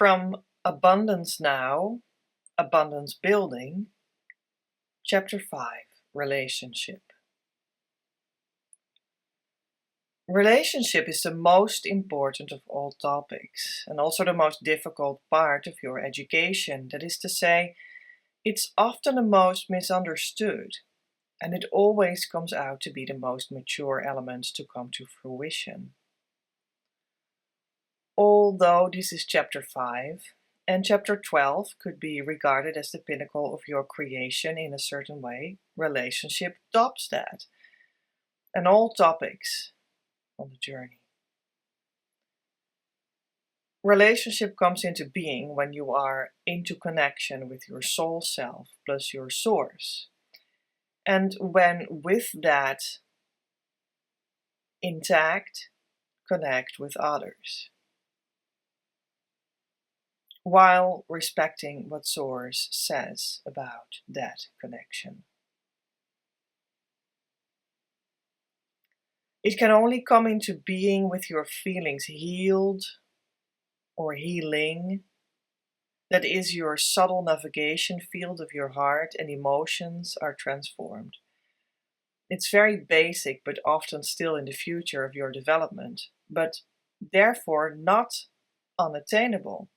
From Abundance Now, Abundance Building, Chapter 5, Relationship. Relationship is the most important of all topics, and also the most difficult part of your education. That is to say, it's often the most misunderstood, and it always comes out to be the most mature element to come to fruition. Although this is Chapter 5, and Chapter 12 could be regarded as the pinnacle of your creation in a certain way, relationship tops that, and all topics on the journey. Relationship comes into being when you are into connection with your soul self plus your source. And when with that intact, connect with others, while respecting what Source says about that connection. It can only come into being with your feelings healed or healing. That is, your subtle navigation field of your heart and emotions are transformed. It's very basic, but often still in the future of your development, but therefore not unattainable.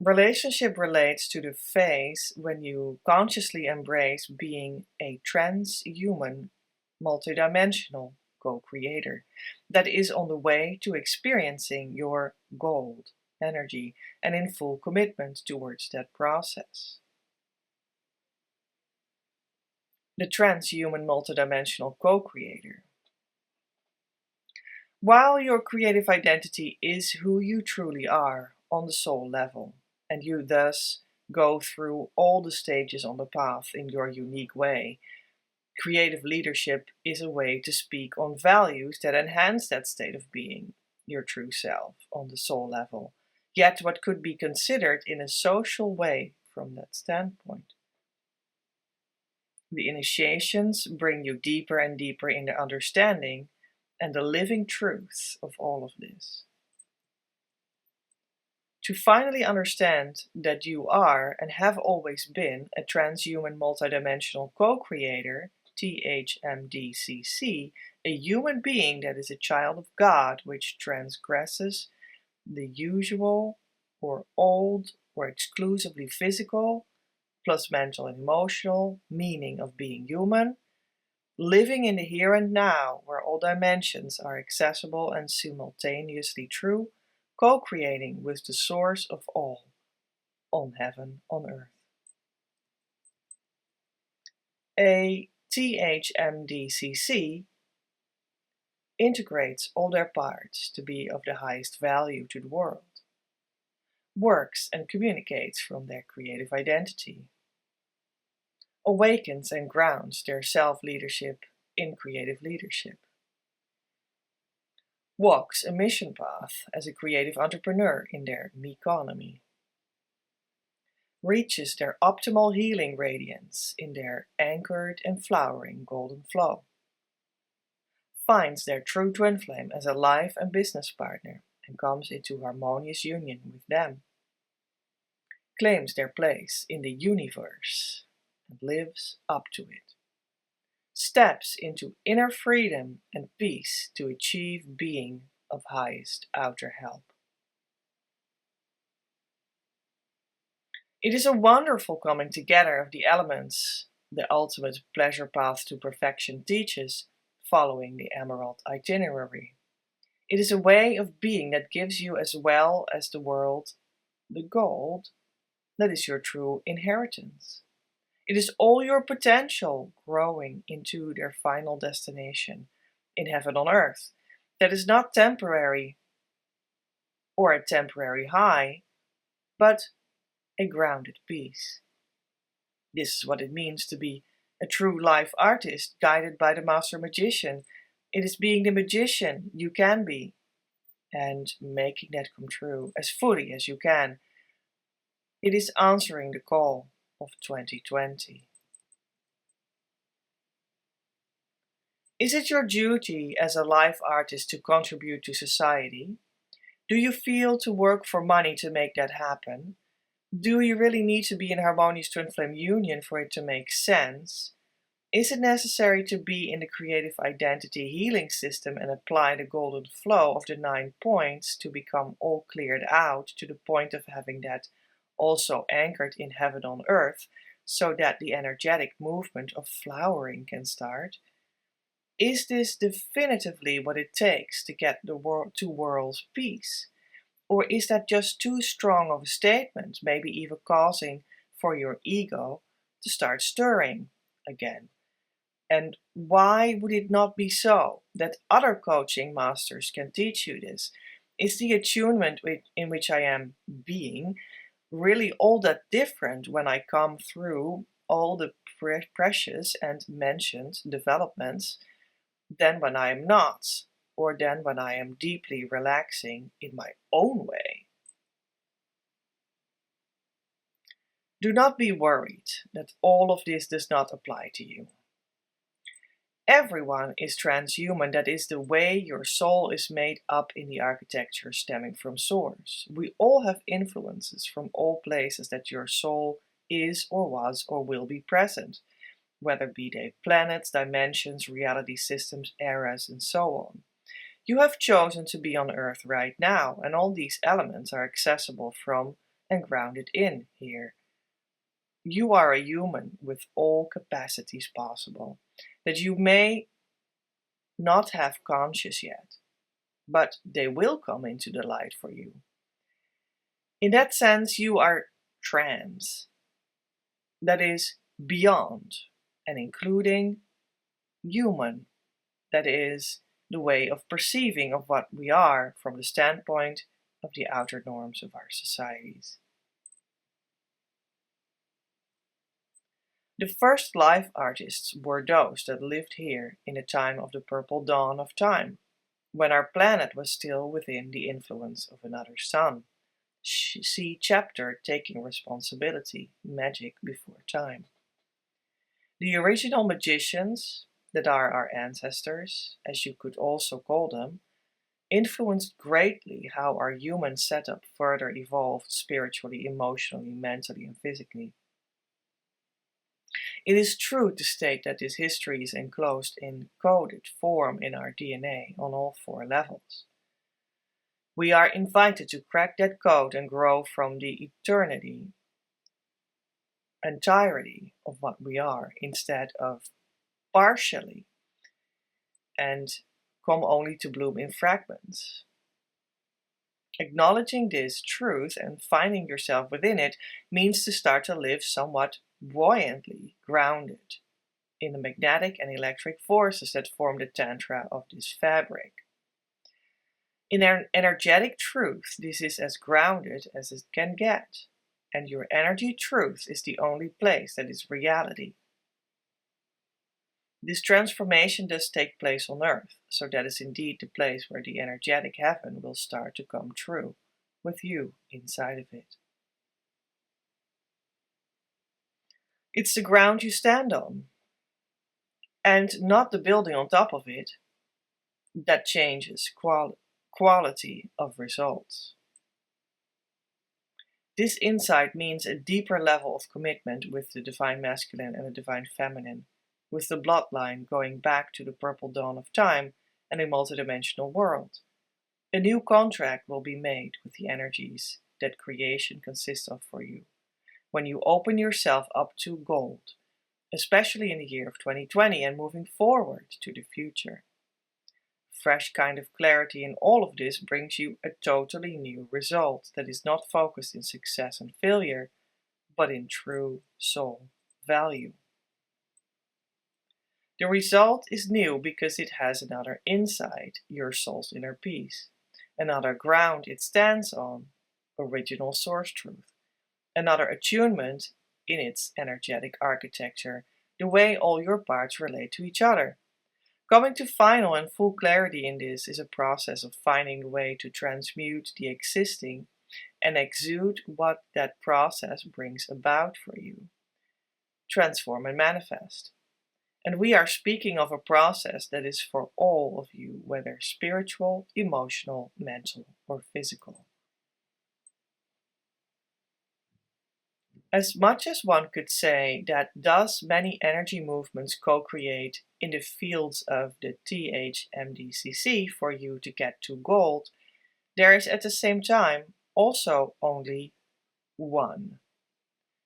Relationship relates to the phase when you consciously embrace being a transhuman, multidimensional co-creator that is on the way to experiencing your gold energy and in full commitment towards that process. The transhuman multidimensional co-creator. While your creative identity is who you truly are on the soul level, and you thus go through all the stages on the path in your unique way, creative leadership is a way to speak on values that enhance that state of being, your true self, on the soul level, yet what could be considered in a social way from that standpoint. The initiations bring you deeper and deeper in the understanding and the living truth of all of this. To finally understand that you are and have always been a transhuman multidimensional co-creator, THMDCC, a human being that is a child of God which transgresses the usual or old or exclusively physical plus mental and emotional meaning of being human, living in the here and now where all dimensions are accessible and simultaneously true, co-creating with the source of all, on heaven, on earth. A THMDCC integrates all their parts to be of the highest value to the world, works and communicates from their creative identity, awakens and grounds their self-leadership in creative leadership, walks a mission path as a creative entrepreneur in their meconomy, reaches their optimal healing radiance in their anchored and flowering golden flow, finds their true twin flame as a life and business partner and comes into harmonious union with them, claims their place in the universe and lives up to it, steps into inner freedom and peace to achieve being of highest outer help. It is a wonderful coming together of the elements the ultimate pleasure path to perfection teaches, following the Emerald itinerary. It is a way of being that gives you, as well as the world, the gold that is your true inheritance. It is all your potential growing into their final destination in heaven on earth that is not temporary or a temporary high, but a grounded peace. This is what it means to be a true life artist guided by the master magician. It is being the magician you can be and making that come true as fully as you can. It is answering the call of 2020. Is it your duty as a life artist to contribute to society? Do you feel to work for money to make that happen? Do you really need to be in harmonious twin flame union for it to make sense? Is it necessary to be in the creative identity healing system and apply the golden flow of the 9 points to become all cleared out to the point of having that also anchored in heaven on earth so that the energetic movement of flowering can start? Is this definitively what it takes to get the two worlds peace? Or is that just too strong of a statement, maybe even causing for your ego to start stirring again? And why would it not be so that other coaching masters can teach you this? Is the attunement in which I am being really all that different when I come through all the precious and mentioned developments than when I am not, or than when I am deeply relaxing in my own way? Do not be worried that all of this does not apply to you. Everyone is transhuman. That is the way your soul is made up in the architecture stemming from Source. We all have influences from all places that your soul is or was or will be present, whether be they planets, dimensions, reality systems, eras, and so on. You have chosen to be on Earth right now, and all these elements are accessible from and grounded in here. You are a human with all capacities possible that you may not have conscious yet, but they will come into the light for you. In that sense, you are trans, that is beyond and including human, that is the way of perceiving of what we are from the standpoint of the outer norms of our societies. The first live artists were those that lived here in the time of the purple dawn of time, when our planet was still within the influence of another sun. See chapter Taking Responsibility, Magic Before Time. The original magicians, that are our ancestors, as you could also call them, influenced greatly how our human setup further evolved spiritually, emotionally, mentally, and physically. It is true to state that this history is enclosed in coded form in our DNA on all 4 levels. We are invited to crack that code and grow from the entirety of what we are, instead of partially, and come only to bloom in fragments. Acknowledging this truth and finding yourself within it means to start to live somewhat buoyantly grounded in the magnetic and electric forces that form the tantra of this fabric. In an energetic truth, this is as grounded as it can get, and your energy truth is the only place that is reality. This transformation does take place on Earth, so that is indeed the place where the energetic heaven will start to come true, with you inside of it. It's the ground you stand on, and not the building on top of it, that changes quality of results. This insight means a deeper level of commitment with the divine masculine and the divine feminine, with the bloodline going back to the purple dawn of time and a multidimensional world. A new contract will be made with the energies that creation consists of for you, when you open yourself up to gold, especially in the year of 2020 and moving forward to the future. Fresh kind of clarity in all of this brings you a totally new result that is not focused in success and failure, but in true soul value. The result is new because it has another insight, your soul's inner peace, another ground it stands on, original source truth, another attunement in its energetic architecture, the way all your parts relate to each other. Coming to final and full clarity in this is a process of finding the way to transmute the existing and exude what that process brings about for you. Transform and manifest. And we are speaking of a process that is for all of you, whether spiritual, emotional, mental, or physical. As much as one could say that thus many energy movements co-create in the fields of the THMDCC for you to get to gold, there is at the same time also only one.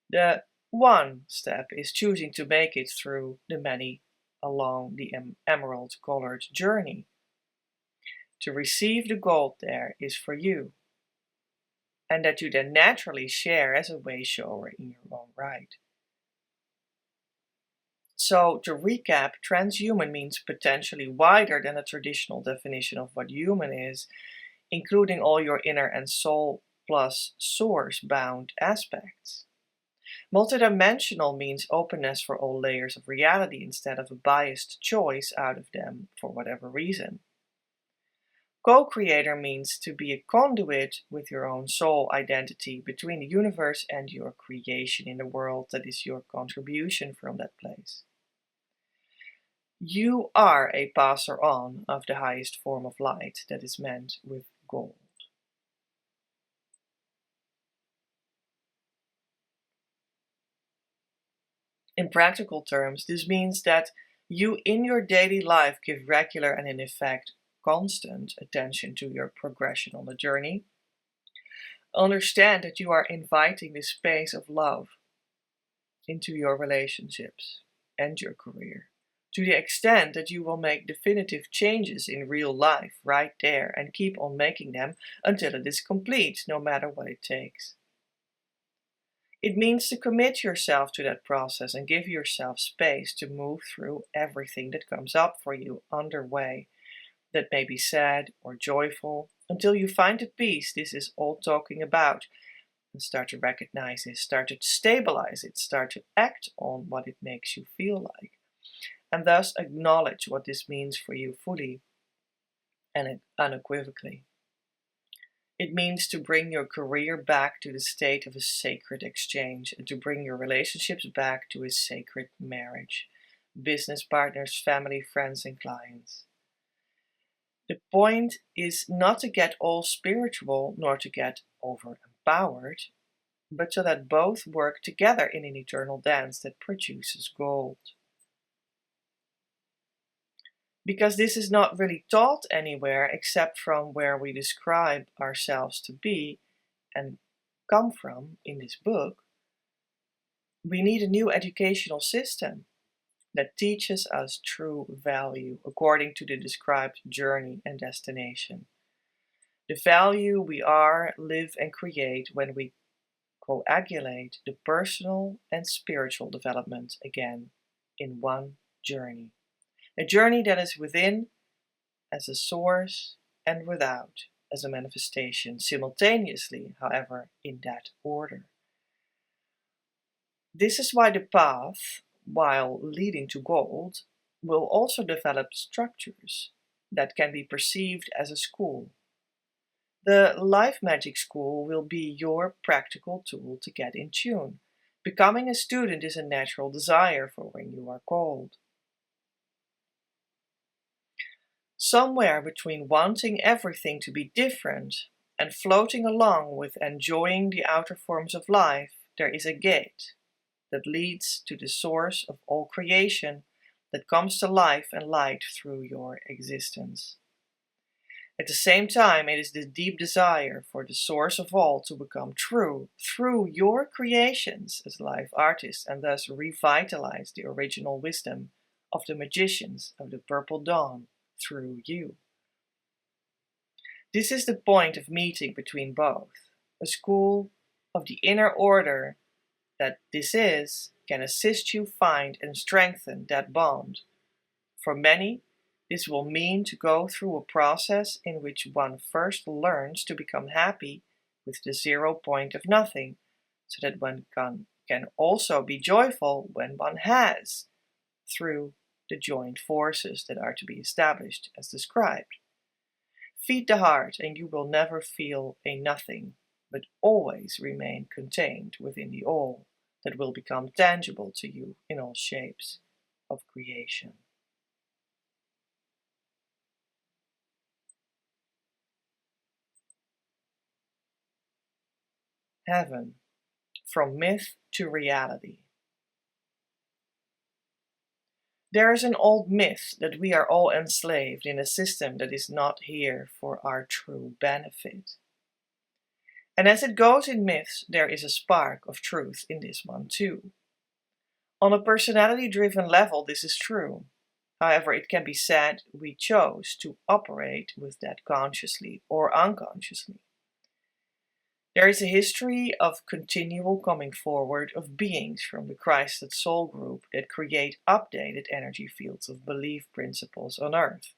The one step is choosing to make it through the many along the emerald-colored journey. To receive the gold there is for you, and that you then naturally share as a way shower in your own right. So, to recap, transhuman means potentially wider than a traditional definition of what human is, including all your inner and soul plus source-bound aspects. Multidimensional means openness for all layers of reality instead of a biased choice out of them for whatever reason. Co-creator means to be a conduit with your own soul identity between the universe and your creation in the world that is your contribution from that place. You are a passer on of the highest form of light that is meant with gold. In practical terms, this means that you in your daily life give regular and in effect constant attention to your progression on the journey. Understand that you are inviting the space of love into your relationships and your career, to the extent that you will make definitive changes in real life right there and keep on making them until it is complete, no matter what it takes. It means to commit yourself to that process and give yourself space to move through everything that comes up for you underway, that may be sad or joyful, until you find the peace this is all talking about, and start to recognize it, start to stabilize it, start to act on what it makes you feel like, and thus acknowledge what this means for you fully and unequivocally. It means to bring your career back to the state of a sacred exchange and to bring your relationships back to a sacred marriage, business partners, family, friends, and clients. The point is not to get all spiritual nor to get over empowered, but so that both work together in an eternal dance that produces gold. Because this is not really taught anywhere except from where we describe ourselves to be and come from in this book, we need a new educational system that teaches us true value according to the described journey and destination. The value we are, live, and create when we coagulate the personal and spiritual development again in one journey. A journey that is within as a source and without as a manifestation, simultaneously, however, in that order. This is why the path, while leading to gold, will also develop structures that can be perceived as a school. The Life Magic School will be your practical tool to get in tune. Becoming a student is a natural desire for when you are called. Somewhere between wanting everything to be different and floating along with enjoying the outer forms of life, there is a gate that leads to the source of all creation that comes to life and light through your existence. At the same time, it is the deep desire for the source of all to become true through your creations as life artists and thus revitalize the original wisdom of the magicians of the Purple Dawn through you. This is the point of meeting between both, a school of the inner order that this is can assist you find and strengthen that bond. For many, this will mean to go through a process in which one first learns to become happy with the 0 point of nothing, so that one can also be joyful when one has, through the joint forces that are to be established as described. Feed the heart and you will never feel a nothing, but always remain contained within the all that will become tangible to you in all shapes. of creation. Heaven, from myth to reality. There is an old myth that we are all enslaved in a system that is not here for our true benefit. And as it goes in myths, there is a spark of truth in this one too. On a personality-driven level, this is true. However, it can be said we chose to operate with that consciously or unconsciously. There is a history of continual coming forward of beings from the Christed soul group that create updated energy fields of belief principles on Earth,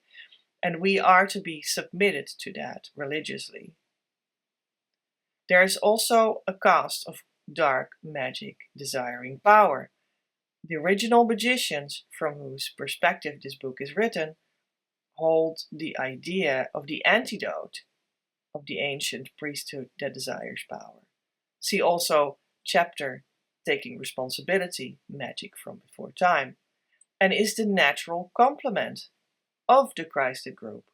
and we are to be submitted to that religiously. There is also a caste of dark magic desiring power. The original magicians, from whose perspective this book is written, hold the idea of the antidote of the ancient priesthood that desires power. See also chapter Taking Responsibility, Magic from Before Time, and is the natural complement of the Christed group.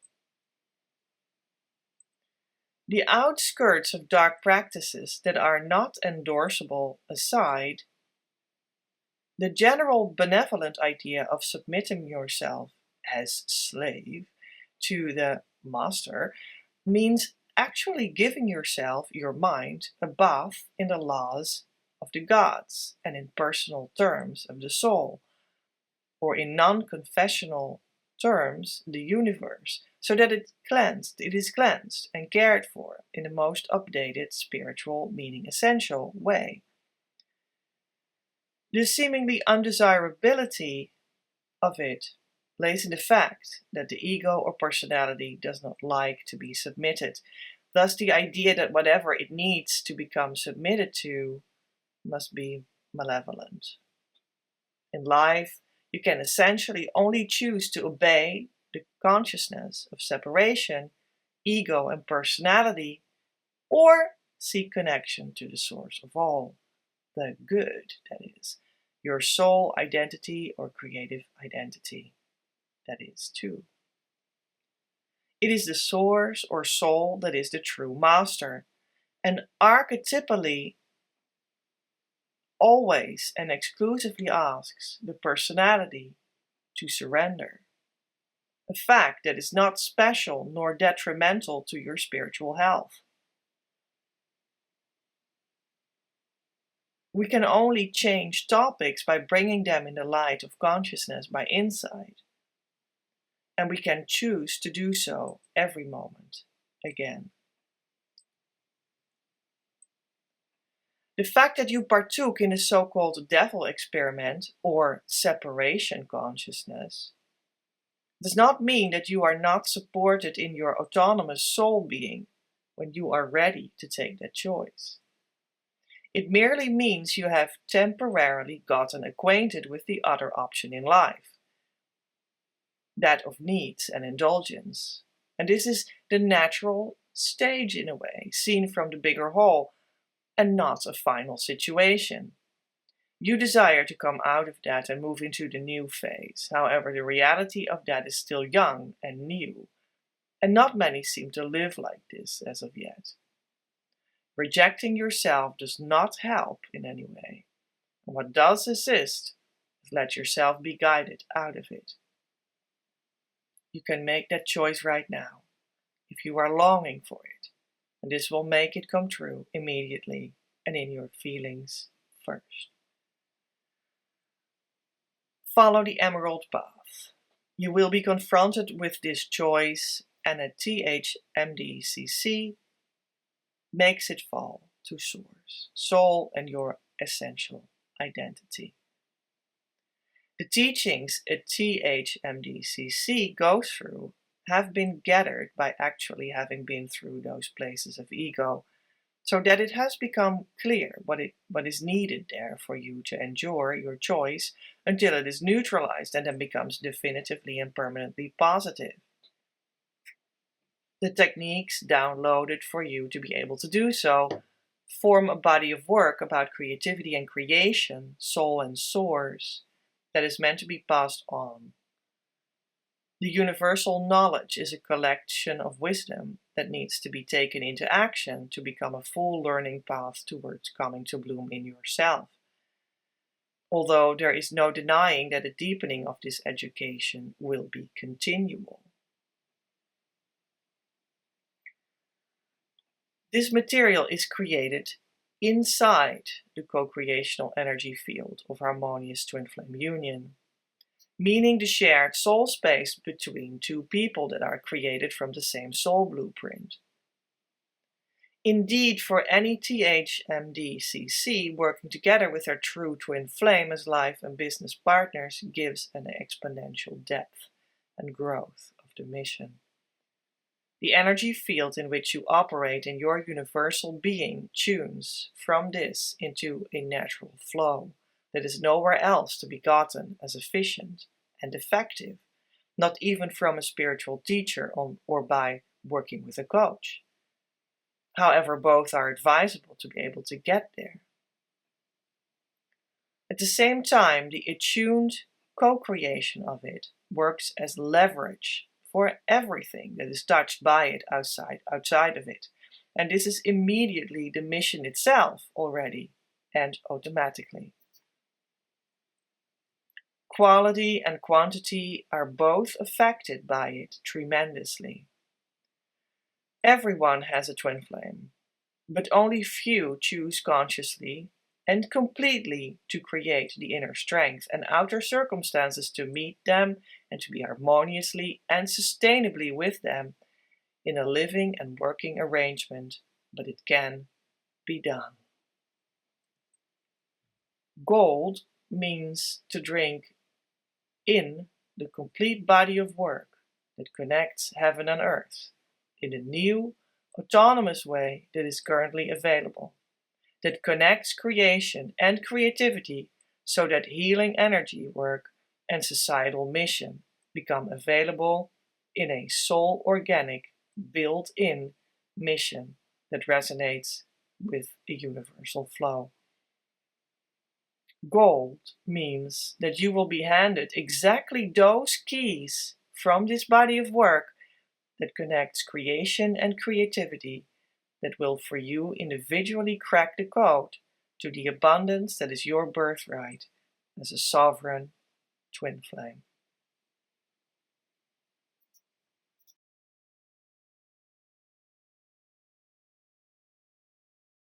The outskirts of dark practices that are not endorsable aside, the general benevolent idea of submitting yourself as slave to the master means actually giving yourself, your mind, a bath in the laws of the gods and in personal terms of the soul, or in non-confessional terms, the universe, so that it is cleansed and cared for in the most updated, spiritual, meaning essential way. The seemingly undesirability of it lays in the fact that the ego or personality does not like to be submitted. Thus, the idea that whatever it needs to become submitted to must be malevolent. In life, you can essentially only choose to obey the consciousness of separation, ego and personality, or seek connection to the source of all, the good, that is, your soul identity or creative identity. That is too. It is the source or soul that is the true master, and archetypally always and exclusively asks the personality to surrender. A fact that is not special nor detrimental to your spiritual health. We can only change topics by bringing them in the light of consciousness by insight. And we can choose to do so every moment again. The fact that you partook in the so-called devil experiment or separation consciousness does not mean that you are not supported in your autonomous soul being when you are ready to take that choice. It merely means you have temporarily gotten acquainted with the other option in life, that of needs and indulgence. And this is the natural stage in a way, seen from the bigger whole, and not a final situation. You desire to come out of that and move into the new phase. However, the reality of that is still young and new, and not many seem to live like this as of yet. Rejecting yourself does not help in any way. And what does assist is let yourself be guided out of it. You can make that choice right now, if you are longing for it, and this will make it come true immediately and in your feelings first. Follow the Emerald Path. You will be confronted with this choice, and a THMDCC makes it fall to source, soul, and your essential identity. The teachings a THMDCC goes through have been gathered by actually having been through those places of ego, so that it has become clear what is needed there for you to endure your choice until it is neutralized and then becomes definitively and permanently positive. The techniques downloaded for you to be able to do so form a body of work about creativity and creation, soul and source, that is meant to be passed on. The universal knowledge is a collection of wisdom that needs to be taken into action to become a full learning path towards coming to bloom in yourself. Although there is no denying that a deepening of this education will be continual. This material is created inside the co-creational energy field of harmonious twin flame union, meaning the shared soul space between two people that are created from the same soul blueprint. Indeed, for any THMDCC, working together with their true twin flame as life and business partners gives an exponential depth and growth of the mission. The energy field in which you operate in your universal being tunes from this into a natural flow that is nowhere else to be gotten as efficient and effective, not even from a spiritual teacher or by working with a coach. However, both are advisable to be able to get there. At the same time, the attuned co-creation of it works as leverage for everything that is touched by it outside of it. And this is immediately the mission itself already and automatically. Quality and quantity are both affected by it tremendously. Everyone has a twin flame, but only few choose consciously and completely to create the inner strength and outer circumstances to meet them and to be harmoniously and sustainably with them in a living and working arrangement, but it can be done. Gold means to drink in the complete body of work that connects heaven and earth in a new, autonomous way that is currently available, that connects creation and creativity so that healing energy work and societal mission become available in a soul organic, built-in mission that resonates with the universal flow. Gold means that you will be handed exactly those keys from this body of work that connects creation and creativity that will for you individually crack the code to the abundance that is your birthright as a sovereign twin flame.